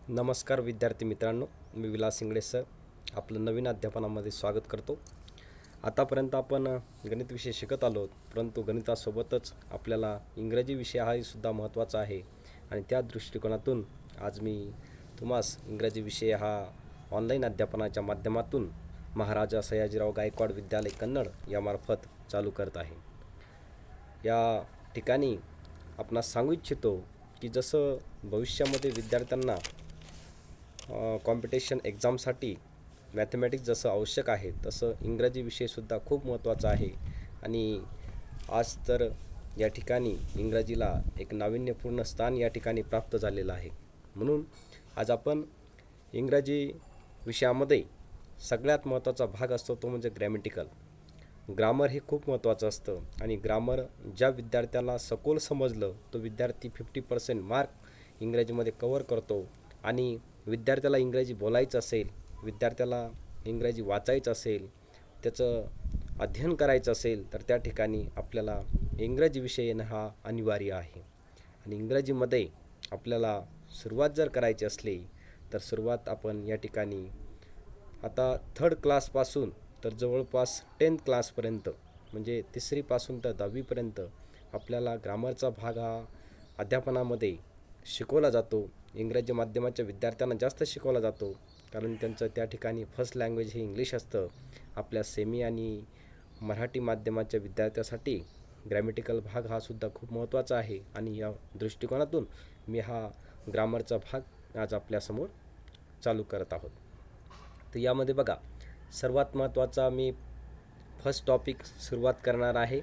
नमस्कार विद्यार्थी मित्रांनो, मी विलास इंगळे सर आपलं नवीन अध्यापनामध्ये स्वागत करतो. आतापर्यंत आपण गणित विषय शिकत आलो, परंतु गणितासोबतच आपल्याला इंग्रजी विषय हाही सुद्धा महत्त्वाचा आहे आणि त्या दृष्टिकोनातून आज मी तुम्हास इंग्रजी विषय हा ऑनलाईन अध्यापनाच्या माध्यमातून महाराजा सयाजीराव गायकवाड विद्यालय कन्नड यामार्फत चालू करत आहे. या ठिकाणी आपणास सांगू इच्छितो की जसं भविष्यामध्ये विद्यार्थ्यांना कॉम्पिटिशन एक्झामसाठी मॅथमॅटिक्स जसं आवश्यक आहे तसं इंग्रजी विषयसुद्धा खूप महत्त्वाचा आहे आणि आज तर या ठिकाणी इंग्रजीला एक नाविन्यपूर्ण स्थान या ठिकाणी प्राप्त झालेलं आहे. म्हणून आज आपण इंग्रजी विषयामध्ये सगळ्यात महत्त्वाचा भाग असतो तो म्हणजे ग्रॅमॅटिकल. ग्रामर हे खूप महत्त्वाचं असतं आणि ग्रामर ज्या विद्यार्थ्याला सखोल समजलं तो विद्यार्थी 50% मार्क इंग्रजीमध्ये कव्हर करतो. आणि विद्यार्थ्याला इंग्रजी बोलायचं असेल, विद्यार्थ्याला इंग्रजी वाचायचं असेल, त्याचं अध्ययन करायचं असेल तर त्या ठिकाणी आपल्याला इंग्रजी विषय येणं हा अनिवार्य आहे. आणि इंग्रजीमध्ये आपल्याला सुरुवात जर करायची असली तर सुरुवात आपण या ठिकाणी आता 3rd क्लासपासून तर जवळपास 10th क्लासपर्यंत म्हणजे 3रीपासून तर 10वीपर्यंत आपल्याला ग्रामरचा भाग हा अध्यापनामध्ये शिकवला जातो. इंग्रजी माध्यमाच्या विद्यार्थ्यांना जास्त शिकवला जातो कारण त्यांचं त्या ठिकाणी फर्स्ट लँग्वेज हे इंग्लिश असतं. आपल्या सेमी आणि मराठी माध्यमाच्या विद्यार्थ्यासाठी ग्रॅमॅटिकल भाग हा सुद्धा खूप महत्त्वाचा आहे आणि या दृष्टिकोनातून मी हा ग्रामरचा भाग आज आपल्यासमोर चालू करत आहोत. तर यामध्ये बघा, सर्वात महत्त्वाचा मी फर्स्ट टॉपिक सुरुवात करणार आहे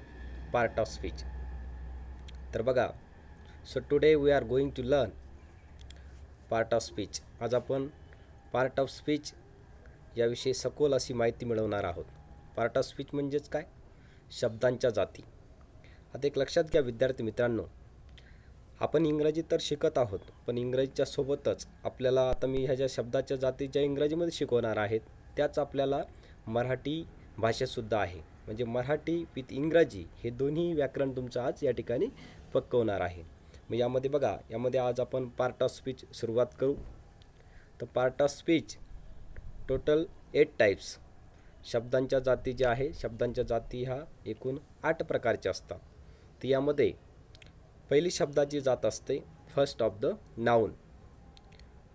पार्ट ऑफ स्पीच. तर बघा, so today we are going to learn part of speech. आज आपण पार्ट ऑफ स्पीच याविषयी सखोल अशी माहिती मिळवणार आहोत. पार्ट ऑफ स्पीच म्हणजेच काय? शब्दांच्या जाती. आता एक लक्षात घ्या विद्यार्थी मित्रांनो, आपण इंग्रजी तर शिकत आहोत पण इंग्रजीच्या सोबतच आपल्याला आता मी ह्या ज्या शब्दाच्या जाती ज्या इंग्रजीमध्ये शिकवणार आहेत त्याच आपल्याला मराठी भाषेतसुद्धा आहे. म्हणजे मराठी विथ इंग्रजी हे दोन्ही व्याकरण तुमचं आज या ठिकाणी पक्कवणार आहे. मग यामध्ये बघा, यामध्ये आज आपण पार्ट ऑफ स्पीच सुरुवात करू. तर part of speech total 8 types. शब्दांच्या जाती ज्या आहे, शब्दांच्या जाती ह्या एकूण 8 प्रकारच्या असतात. तर यामध्ये पहिली शब्दाची जात असते फर्स्ट ऑफ द नाऊन.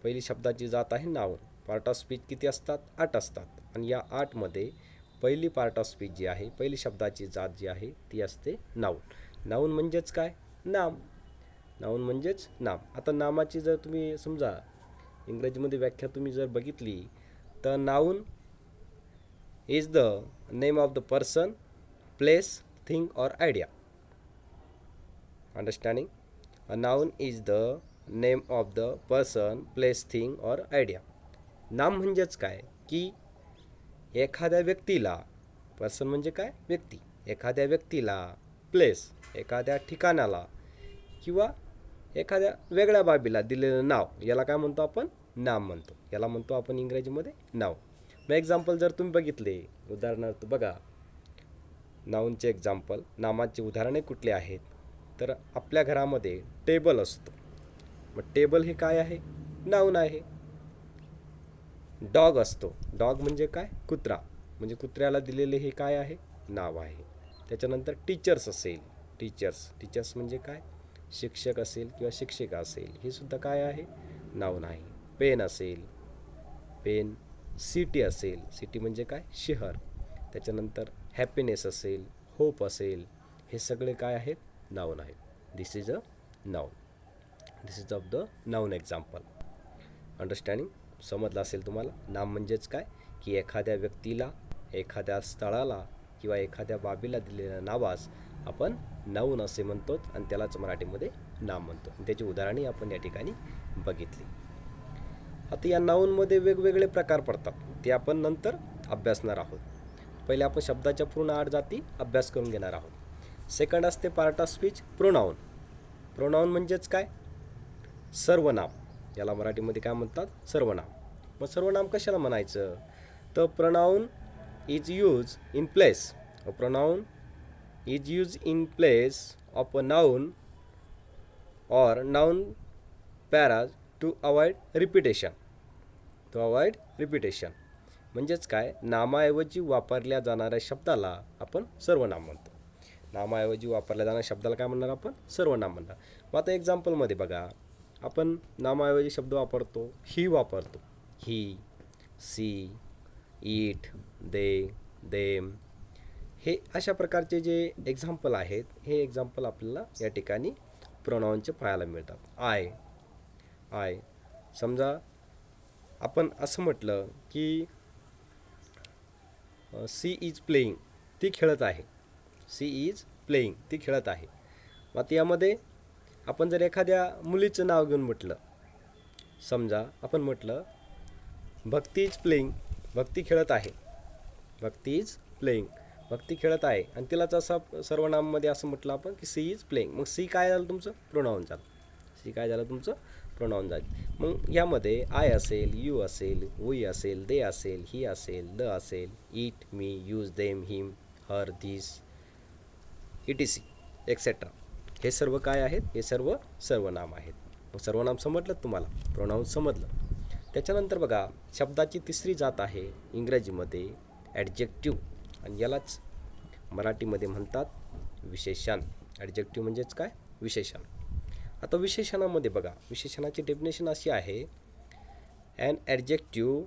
पहिली शब्दाची जात आहे नाऊन. पार्ट ऑफ स्पीच किती असतात? 8 असतात आणि या 8मध्ये पहिली पार्ट ऑफ स्पीच जी आहे, पहिली शब्दाची जात जी आहे ती असते नाऊन. नाऊन म्हणजेच काय? नाम. नाऊन म्हणजेच नाम. आता नामाची जर तुम्ही समजा इंग्रजीमध्ये व्याख्या तुम्ही जर बघितली तर noun is the name of the person, place, thing और idea. Understanding? A noun is the name of the person, place, thing और आयडिया. नाम म्हणजेच काय की एखाद्या व्यक्तीला, पर्सन म्हणजे काय? व्यक्ती. एखाद्या व्यक्तीला, प्लेस एखाद्या ठिकाणाला किंवा एखाद्या वेगळ्या बाबीला दिलेलं नाव याला काय म्हणतो आपण? नाम म्हणतो. याला म्हणतो आपण इंग्रजीमध्ये नाव. मग एक्झाम्पल जर तुम्ही बघितले, उदाहरणार्थ बघा, नाऊनचे एक्झाम्पल, नामाचे उदाहरणे कुठले आहेत तर आपल्या घरामध्ये टेबल असतो. मग टेबल हे काय आहे? नाऊन आहे. डॉग असतो. डॉग म्हणजे काय? कुत्रा. म्हणजे कुत्र्याला दिलेले हे काय आहे? नाव आहे. त्याच्यानंतर टीचर्स असेल. टीचर्स म्हणजे काय? शिक्षक असेल किंवा शिक्षिका असेल, हे सुद्धा काय आहे? नाऊन आहे. पेन असेल, पेन. सिटी असेल, सिटी म्हणजे काय? शहर. त्याच्यानंतर हॅपीनेस असेल, होप असेल, हे सगळे काय आहेत? नाऊन आहेत. This is a noun. This is of the noun example. Understanding? समजलं असेल तुम्हाला. नाम म्हणजेच काय की एखाद्या व्यक्तीला, एखाद्या स्थळाला किंवा एखाद्या बाबीला दिलेल्या नावास आपण नाऊन असे म्हणतो आणि त्यालाच मराठीमध्ये नाम म्हणतो. त्याची उदाहरणे आपण या ठिकाणी बघितली. आता या नाऊनमध्ये वेगवेगळे प्रकार पडतात, ते आपण नंतर अभ्यासणार आहोत. पहिले आपण शब्दाच्या पूर्ण 8 जाती अभ्यास करून घेणार आहोत. सेकंड असते part of speech pronoun. Pronoun म्हणजेच काय? सर्वनाम. याला मराठीमध्ये काय म्हणतात? सर्वनाम. मग सर्वनाम कशाला म्हणायचं? तर pronoun is use in place. Pronoun is use in place of a noun or noun paras to avoid repetition. To avoid repetition म्हणजेच काय, नामाऐवजी वापरल्या जाणाऱ्या शब्दाला आपण सर्वनाम म्हणतो. नामाऐवजी वापरल्या जाणाऱ्या शब्दाला काय म्हणणार आपण, सर्वनाम म्हणणार. मग आता एक्झाम्पलमध्ये बघा, आपण नामाऐवजी शब्द वापरतो, ही वापरतो, ही, सी, ईट, दे, देम. हे अशा प्रकारचे जे एक्झाम्पल आहेत, हे एक्झाम्पल आपल्याला या ठिकाणी प्रोनाऊनचे पाहायला मिळतात. आय समजा आपण असं म्हटलं की सी इज प्लेईंग, ती खेळत आहे. सी इज प्लेईंग, ती खेळत आहे. मग यामध्ये आपण जर एखाद्या मुलीचं नाव घेऊन म्हटलं, समजा आपण म्हटलं भक्ती इज प्लेईंग, भक्ती खेळत आहे. भक्ती इज प्लेईंग, भक्ती खेळत आहे. आणि तिलाच असं सर्वनाममध्ये असं म्हटलं आपण की सी इज प्लेईंग. मग सी काय झालं तुमचं, प्रोनाऊन झालं. सी काय झालं तुमचं, प्रोनाऊन झालं. मग यामध्ये आय असेल, यू असेल, वी असेल, दे असेल, ही असेल, द असेल, it, me, use, them, him, her, this, etc. etcetera. हे सर्व काय आहेत, हे सर्व सर्वनाम आहेत. मग सर्वनाम समजलं तुम्हाला, प्रोनाऊन समजलं. त्याच्यानंतर बघा, शब्दाची तिसरी जात आहे इंग्रजीमध्ये ॲडजेक्टिव्ह, आणि यालाच मराठीमध्ये म्हणतात विशेषण. ॲडजेक्टिव्ह म्हणजेच काय, विशेषण. आता विशेषणामध्ये बघा, विशेषणाची डेफिनेशन अशी आहे, an adjective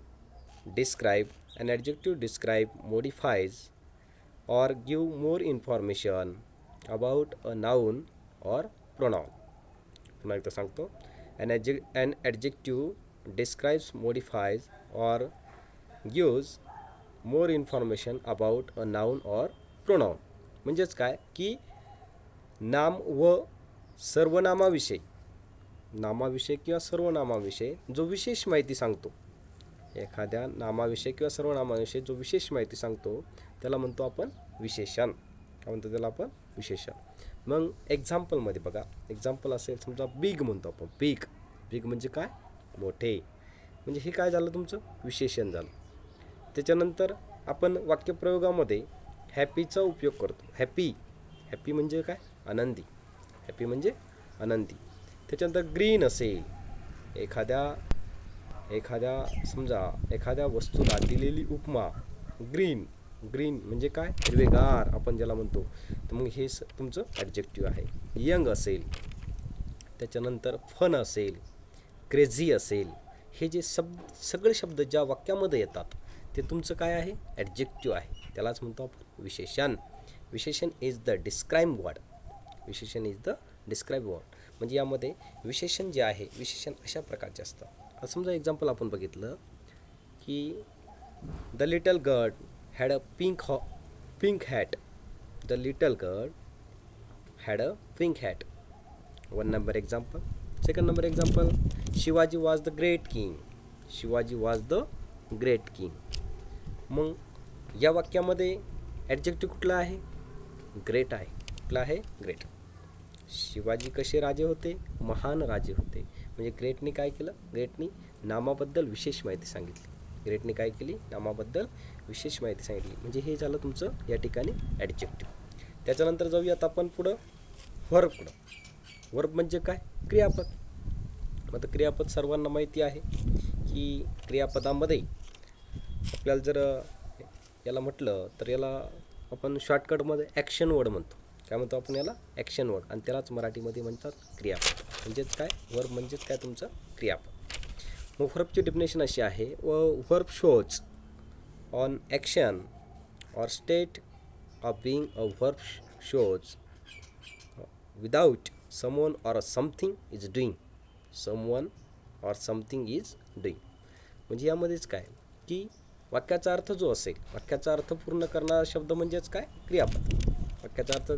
describe modifies or give more information about a noun or pronoun. पुन्हा एकदा सांगतो, an adjective describes, modifies or gives more information about a noun or pronoun. म्हणजेच काय की नाम व सर्वनामाविषयी, नामाविषयी किंवा सर्वनामाविषयी जो विशेष माहिती सांगतो, एखाद्या नामाविषयी किंवा सर्वनामाविषयी जो विशेष माहिती सांगतो त्याला म्हणतो आपण विशेषण. काय म्हणतो त्याला आपण, विशेषण. मग एक्झाम्पलमध्ये बघा, एक्झाम्पल असेल समजा बिग म्हणतो आपण, बिग म्हणजे काय, मोठे. म्हणजे हे काय झालं तुमचं, विशेषण झालं. त्याच्यानंतर आपण वाक्यप्रयोगामध्ये हॅपीचा उपयोग करतो. हॅपी म्हणजे काय, आनंदी. हॅपी म्हणजे आनंदी. त्याच्यानंतर ग्रीन असेल, एखाद्या समजा एखाद्या वस्तूला दिलेली उपमा, ग्रीन म्हणजे काय, हिरवेगार आपण ज्याला म्हणतो. तर मग हे तुमचं ॲडजेक्टिव्ह आहे. यंग असेल, त्याच्यानंतर फन असेल, क्रेझी असेल, हे जे सगळे शब्द ज्या वाक्यामध्ये येतात ते तुमचं काय आहे, ॲडजेक्टिव्ह आहे. त्यालाच म्हणतो आपण विशेषण. विशेषण इज द डिस्क्राईब वर्ड. विशेषण इज द डिस्क्राईब वर्ड. म्हणजे यामध्ये विशेषण जे आहे, विशेषण अशा प्रकारचे असतं. आता समजा एक्झाम्पल आपण बघितलं की the little girl had a pink hat. The little girl had a pink hat. One number example. Second number example, Shivaji was the great king. Shivaji was the great king. मग या वाक्यामध्ये adjective कुठला आहे, great आहे. कुठला आहे, great. Shivaji कसे राजे होते, महान राजे होते. म्हणजे ग्रेटनी काय केलं, ग्रेटनी नामाबद्दल विशेष माहिती सांगितली. ग्रेटने काय केली, नामाबद्दल विशेष माहिती सांगितली. म्हणजे हे झालं तुमचं या ठिकाणी ॲडजेक्टिव्ह. त्याच्यानंतर जाऊयात आपण पुढं वर्ब म्हणजे काय, क्रियापद. मग क्रियापद सर्वांना माहिती आहे की क्रियापदामध्ये आपल्याला जर याला म्हटलं तर याला आपण शॉर्टकटमध्ये ॲक्शन वर्ड म्हणतो. काय म्हणतो आपण याला, ॲक्शन वर्ड. आणि त्यालाच मराठीमध्ये म्हणतात क्रियापद. म्हणजेच काय, वर्ब म्हणजेच काय तुमचं क्रियापद. मग वर्बची डेफिनेशन अशी आहे, verb shows on action or state of being a verb shows without someone or something is doing. someone or something is doing. म्हणजे यामध्येच काय की वाक्याचा अर्थ जो असेल, वाक्याचा अर्थ पूर्ण करणारा शब्द म्हणजेच काय, क्रियापद. वाक्याचा अर्थ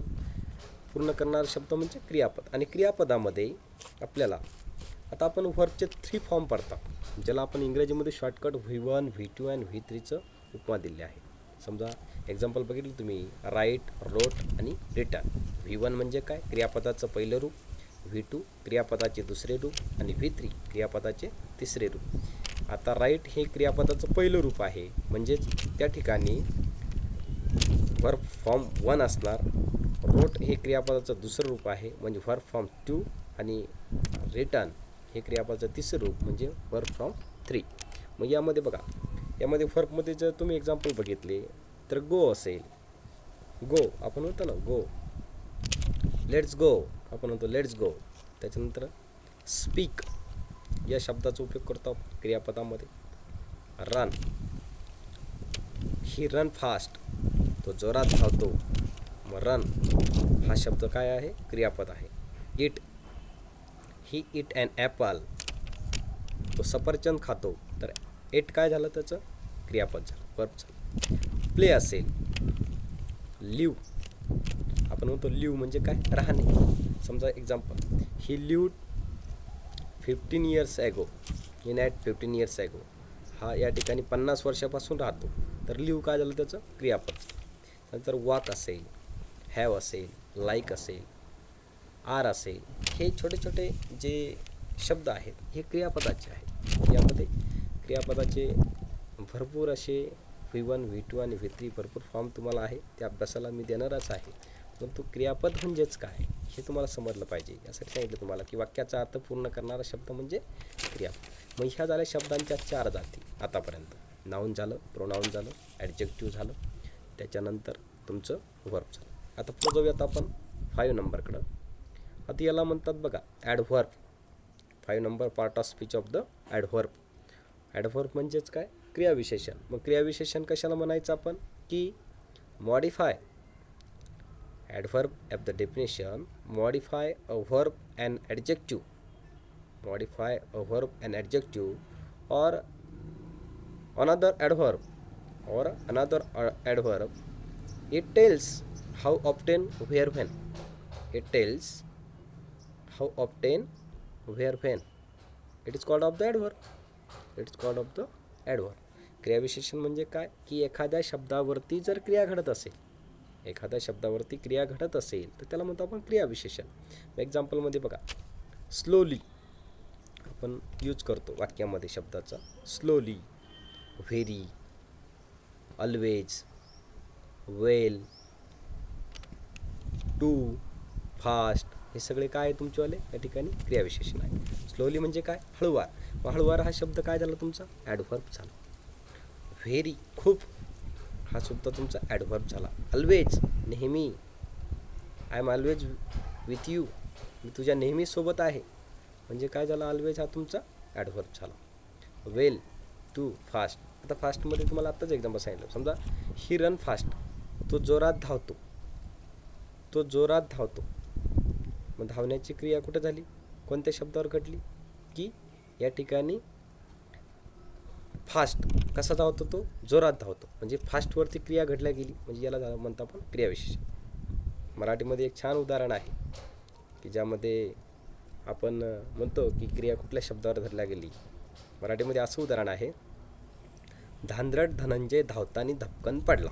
पूर्ण करणारा शब्द म्हणजे क्रियापद. आणि क्रियापदामध्ये आपल्याला आता आपण वर्बचे 3 फॉर्म पडतात, ज्याला आपण इंग्रजीमध्ये शॉर्टकट V1, V2 आणि V3चं उपमा दिले आहे. समजा एक्झाम्पल बघितलं तुम्ही, राईट, रोट आणि रिटर्न. V1 म्हणजे काय, क्रियापदाचं पहिलं रूप. V2 क्रियापदाचे दुसरे रूप. आणि V3 क्रियापदाचे तिसरे रूप. आता राईट हे क्रियापदाचं पहिलं रूप आहे, म्हणजेच त्या ठिकाणी वर्ब फॉर्म 1 असणार. रोट हे क्रियापदाचं दुसरं रूप आहे, म्हणजे वर्ब फॉर्म 2. आणि रिटर्न हे क्रियापदाचं तिसरं रूप म्हणजे वर्ब फ्रॉम 3. मग यामध्ये बघा, यामध्ये वर्बमध्ये जर तुम्ही एक्झाम्पल बघितले तर गो असेल, गो आपण म्हणतो ना गो, लेट्स गो आपण म्हणतो लेट्स गो. त्याच्यानंतर स्पीक या शब्दाचा उपयोग करतो आपण क्रियापदामध्ये. रन, ही रन फास्ट, तो जोरात धावतो. मग रन हा शब्द काय आहे, क्रियापद आहे. It, he eat an apple, तो सफरचंद खातो. तर इट काय झालं, त्याचं क्रियापद झालं, वर्ब झालं. प्ले असेल, लिव आपण म्हणतो लिव म्हणजे काय, राहणे. समजा example, he live 15 years ago, in at 15 years ago, हा या ठिकाणी 50 वर्षापासून राहतो. तर लिव काय झालं, त्याचं क्रियापद. नंतर वॉक असेल, हॅव असेल, लाईक असेल, आर असेल, हे छोटे छोटे जे शब्द आहेत हे क्रियापदाचे आहेत. यामध्ये क्रियापदाचे भरपूर असे V1, V2 आणि V3 भरपूर फॉर्म तुम्हाला आहे, त्या अभ्यासाला मी देणारच आहे. परंतु क्रियापद म्हणजेच काय हे तुम्हाला समजलं पाहिजे, यासाठी सांगितलं तुम्हाला की वाक्याचा अर्थ पूर्ण करणारा शब्द म्हणजे क्रियापद. मग ह्या झाल्या शब्दांच्या 4 जाती आतापर्यंत. नाऊन झालं, प्रोनाऊन झालं, ॲडजेक्टिव्ह झालं, त्याच्यानंतर तुमचं वर्ब झालं. आता पुढे जाऊयात आपण 5 नंबरकडं. आता याला म्हणतात बघा adverb. 5 number part of speech of the adverb. Adverb म्हणजेच काय, क्रियाविशेषण. मग क्रियाविशेषण कशाला म्हणायचं आपण, की modify. Adverb at the definition, modify a verb and adjective, modify a verb and adjective or another adverb or another adverb. It tells how often, where, when. It tells how often, where, when. It is called of the adverb. It is called of the adverb. क्रियाविशेषण म्हणजे काय, की एखाद्या शब्दावरती जर क्रिया घडत असेल, एखाद्या शब्दावरती क्रिया घडत असेल तर त्याला म्हणतो आपण क्रियाविशेषण. एक्झाम्पलमध्ये बघा, स्लोली आपण यूज करतो वाक्यामध्ये शब्दाचा. Slowly, very, always, well, too, fast, हे सगळे काय आहे तुमचेवाले या ठिकाणी क्रियाविशेषण आहे. स्लोली म्हणजे काय, हळुवार. मग हळुवार हा शब्द काय झाला तुमचा, ॲडव्हर्ब झाला. व्हेरी, खूप, हा सुद्धा तुमचा ॲडव्हर्ब झाला. ऑलवेज, नेहमी, I am always with you, मी तुझ्या नेहमी सोबत आहे, म्हणजे काय झाला, ऑलवेज हा तुमचा ॲडव्हर्ब झाला. वेल, टू, फास्ट. आता फास्टमध्ये तुम्हाला आत्ताच एक्झाम्पल सांगितलं. समजा ही रन फास्ट, तो जोरात धावतो, तो जोरात धावतो. मग धावण्याची क्रिया कुठे झाली, कोणत्या शब्दावर घडली, की या ठिकाणी फास्ट. कसा धावतो, तो जोरात धावतो, म्हणजे फास्टवरती क्रिया घडल्या गेली, म्हणजे याला म्हणतो आपण क्रियाविशेषण. मराठीमध्ये एक छान उदाहरण आहे की ज्यामध्ये आपण म्हणतो की क्रिया कुठल्या शब्दावर धरल्या गेली. मराठीमध्ये असं उदाहरण आहे, धांदरट धनंजय धावतानी धपकन पडला.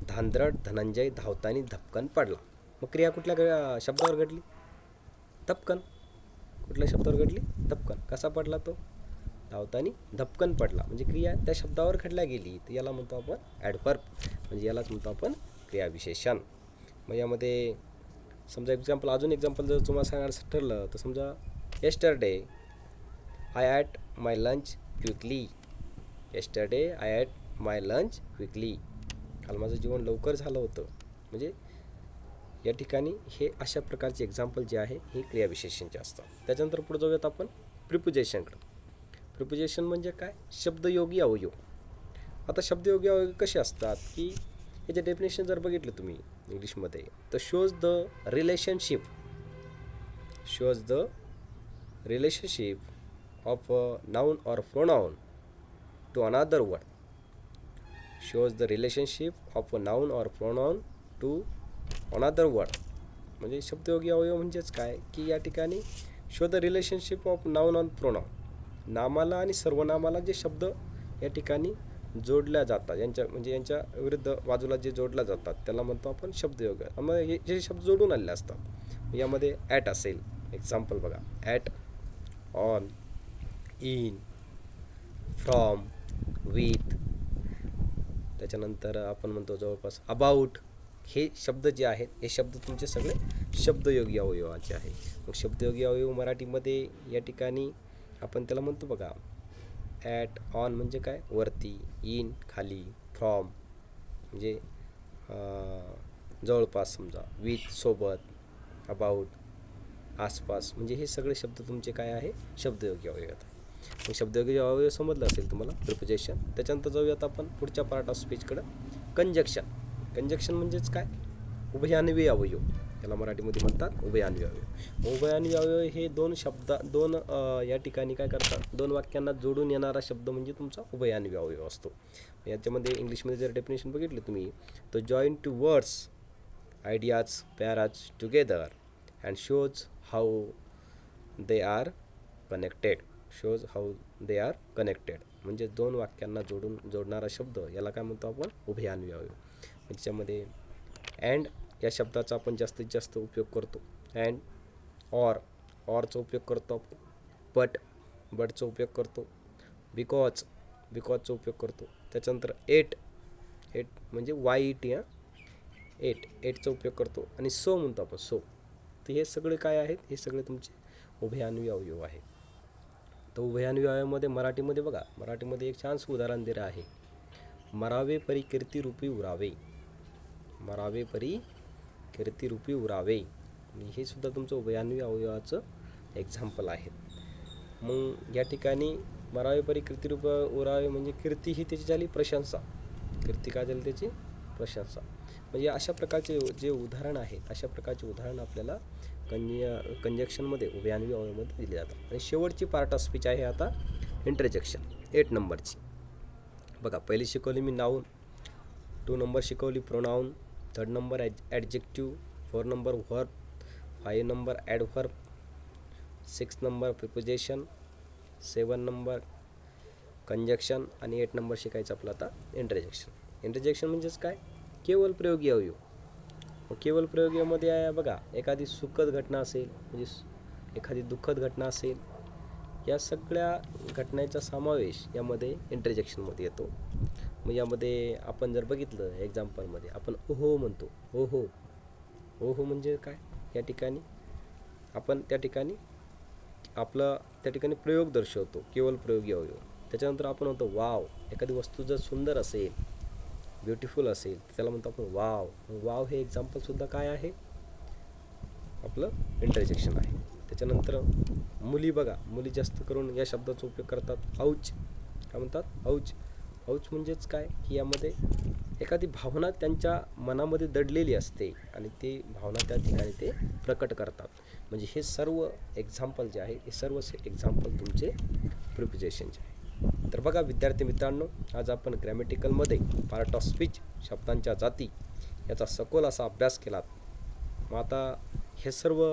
धांदरट धनंजय धावतानी धपकन पडला. मग क्रिया कुठल्या शब्दावर घडली, धपकन. कुठल्या शब्दावर घडली, धपकन. कसा पडला, तो धावतानी धपकन पडला, म्हणजे क्रिया त्या शब्दावर घडल्या गेली, तर याला म्हणतो आपण ॲडव्हर्ब, म्हणजे यालाच म्हणतो आपण क्रियाविशेषण. मग यामध्ये समजा एक्झाम्पल, अजून एक्झाम्पल जर तुम्हाला सांगायचं ठरलं तर समजा, yesterday I at my lunch quickly. Yesterday I at my lunch quickly, काल माझं जेवण लवकर झालं होतं. म्हणजे या ठिकाणी हे अशा प्रकारचे एक्झाम्पल जे आहे हे क्रियाविशेषणचे असतात. त्याच्यानंतर पुढे जाऊयात आपण प्रिपोजिशनकडे. प्रिपोजिशन म्हणजे काय, शब्दयोगी अवयव. आता शब्दयोगी अवयव कसे असतात, की याचे डेफिनेशन जर बघितलं तुम्ही इंग्लिशमध्ये, तर shows the relationship, shows the relationship of a noun और pronoun to another word. Shows the relationship of a noun और प्रोनाउन टू अनदर वर्ड. म्हणजे शब्दयोगी अवयव म्हणजेच काय, की या ठिकाणी show the relationship of noun on pronoun, नामाला आणि सर्वनामाला जे शब्द या ठिकाणी जोडल्या जातात, यांच्या म्हणजे यांच्या विरुद्ध बाजूला जे जोडल्या जातात त्याला म्हणतो आपण शब्दयोग. मग हे जे शब्द जोडून आलेले असतात, यामध्ये ॲट असेल, एक्झाम्पल बघा, at, on, in, from, with. त्याच्यानंतर आपण म्हणतो जवळपास अबाउट. हे शब्द जे आहेत हे शब्द तुमचे सगळे शब्दयोगी अवयवाचे आहे. मग शब्दयोगी अवयव मराठीमध्ये या ठिकाणी आपण त्याला म्हणतो बघा, ॲट, ऑन म्हणजे काय, वरती, इन खाली, फ्रॉम म्हणजे जवळपास समजा, विथ सोबत, अबाउट आसपास, म्हणजे हे सगळे शब्द तुमचे काय आहे, शब्दयोगी अवयव आहेत. मग शब्दयोगी अवयव समजलं असेल तुम्हाला, प्रिपोजिशन. त्याच्यानंतर जाऊयात आपण पुढच्या पार्ट ऑफ स्पीचकडं, कंजक्शन. कंजक्शन म्हणजेच काय, उभयान्वयी अवयव, याला मराठीमध्ये म्हणतात उभयान्वयी अवयव. उभयान्वयी अवयव हे दोन या ठिकाणी काय करतात, दोन वाक्यांना जोडून येणारा शब्द म्हणजे तुमचा उभयान्वयी अवयव असतो. याच्यामध्ये इंग्लिशमध्ये जर डेफिनेशन बघितलं तुम्ही, तर join two words ideas paras together and shows how they are connected. म्हणजे दोन वाक्यांना जोडणारा शब्द, याला काय म्हणतो आपण, उभयान्वयी अवयव. त्याच्यामध्ये अँड या शब्दाचा आपण जास्तीत जास्त उपयोग करतो. अँड, ऑरचा उपयोग करतो, बटचा उपयोग करतो, बिकॉजचा उपयोग करतो. त्याच्यानंतर एट म्हणजे YET, एटचा उपयोग करतो. आणि सो म्हणतो आपण, सो. तर हे सगळे काय आहेत, हे सगळे तुमचे उभयान्वयी अवयव आहेत. तर उभयान्वयी अवयवामध्ये मराठीमध्ये बघा, मराठीमध्ये एक छानसं उदाहरण दिलं आहे, मरावे परी कीर्तिरूपी उरावे. मरावे परी कीर्तिरूपी उरावे, हे सुद्धा तुमचं उभयान्वयी अवयवाचं एक्झाम्पल आहे. मग या ठिकाणी मरावे परी कीर्तिरूपी उरावे म्हणजे कीर्ती ही त्याची झाली प्रशंसा, कीर्ती काय झाली, त्याची प्रशंसा. म्हणजे अशा प्रकारचे जे उदाहरण आहेत, अशा प्रकारचे उदाहरण आपल्याला कंजक्शनमध्ये उभयान्वयी अवयवामध्ये दिले जातात. आणि शेवटची पार्ट ऑफ स्पीच आहे आता इंटरजेक्शन, 8 नंबरची. बघा, पहिली शिकवली मी नाऊन, 2 नंबर शिकवली pronoun, 3rd number adjective, 4 number verb, 5 number adverb, 6 number preposition, 7 number conjunction आणि 8 नंबर शिकायचं आपलं आता इंटरजेक्शन. इंटरजेक्शन म्हणजेच काय, केवळ प्रयोगी अवयव. मग केवळ प्रयोगीमध्ये बघा, एखादी सुखद घटना असेल, म्हणजे एखादी दुःखद घटना असेल, या सगळ्या घटनेचा समावेश यामध्ये इंटरजेक्शनमध्ये येतो. मग यामध्ये आपण जर बघितलं एक्झाम्पलमध्ये, आपण ओहो म्हणतो, ओहो म्हणजे काय, या ठिकाणी आपण त्या ठिकाणी प्रयोग दर्शवतो, केवळ प्रयोगी अवयव. त्याच्यानंतर आपण म्हणतो वाव, एखादी वस्तू जर सुंदर असेल, ब्युटिफुल असेल, त्याला म्हणतो आपण वाव. हे एक्झाम्पलसुद्धा काय आहे, आपलं इंटरजेक्शन आहे. त्याच्यानंतर मुली बघा, मुली जास्त करून या शब्दाचा उपयोग करतात, औच. काय म्हणतात, औच म्हणजेच काय, की यामध्ये एखादी भावना त्यांच्या मनामध्ये दडलेली असते आणि ती भावना त्या ठिकाणी ते प्रकट करतात. म्हणजे हे सर्व एक्झाम्पल जे आहे, हे सर्व एक्झाम्पल तुमचे प्रिपोजिशनचे आहे. तर बघा विद्यार्थी मित्रांनो, आज आपण ग्रॅमॅटिकलमध्ये पार्ट ऑफ स्पीच, शब्दांच्या जाती, याचा सखोल असा अभ्यास केलात. मग आता हे सर्व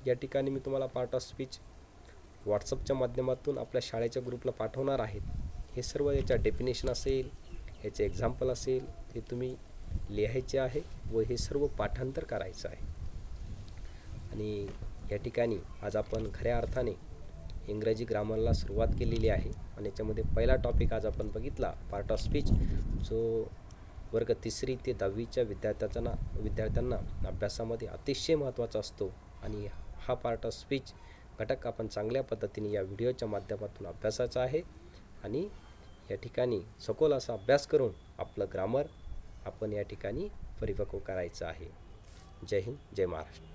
या ठिकाणी मी तुम्हाला पार्ट ऑफ स्पीच व्हॉट्सअपच्या माध्यमातून आपल्या शाळेच्या ग्रुपला पाठवणार आहेत. हे सर्व याच्या डेफिनेशन असेल, ह्याचे एक्झाम्पल असेल, ते तुम्ही लिहायचे आहे व हे सर्व पाठांतर करायचं आहे. आणि या ठिकाणी आज आपण खऱ्या अर्थाने इंग्रजी ग्रामरला सुरुवात केलेली आहे. आणि याच्यामध्ये पहिला टॉपिक आज आपण बघितला, पार्ट ऑफ स्पीच, जो वर्ग 3री ते 10वीच्या विद्यार्थ्यांना अभ्यासामध्ये अतिशय महत्त्वाचा असतो. आणि हा पार्ट ऑफ स्पीच घटक आपण चांगल्या पद्धतीने या व्हिडिओच्या माध्यमातून अभ्यासाचा आहे. आणि या ठिकाणी सखोल असा अभ्यास करून आपलं ग्रामर आपण या ठिकाणी परिपक्व करायचं आहे. जय हिंद, जय महाराष्ट्र.